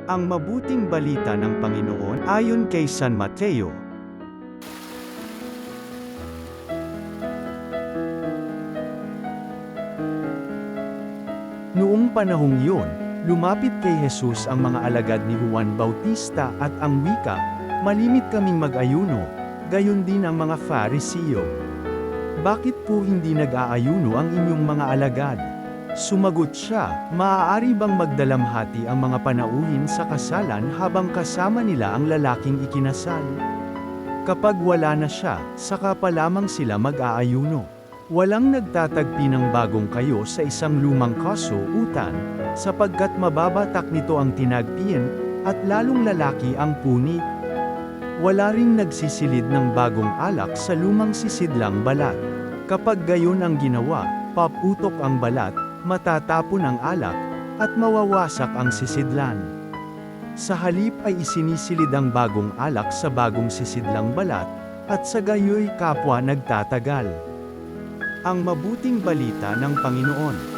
Ang mabuting balita ng Panginoon ayon kay San Mateo. Noong panahong yun, lumapit kay Jesus ang mga alagad ni Juan Bautista at ang wika, "Malimit kaming mag-ayuno," gayon din ang mga Fariseo. "Bakit po hindi nag-aayuno ang inyong mga alagad?" Sumagot siya, "Maaari bang magdalamhati ang mga panauhin sa kasalan habang kasama nila ang lalaking ikinasal? Kapag wala na siya, saka pa lamang sila mag-aayuno. Walang nagtatagpi ng bagong kayo sa isang lumang kasuotan, sapagkat mababatak nito ang tinagpian, at lalong lalaki ang punit. Wala ring nagsisilid ng bagong alak sa lumang sisidlang balat. Kapag gayon ang ginawa, paputok ang balat, matatapon ang alak, at mawawasak ang sisidlan. Sa halip ay isinisilid ang bagong alak sa bagong sisidlang balat, at sa gayoy kapwa nagtatagal." Ang mabuting balita ng Panginoon.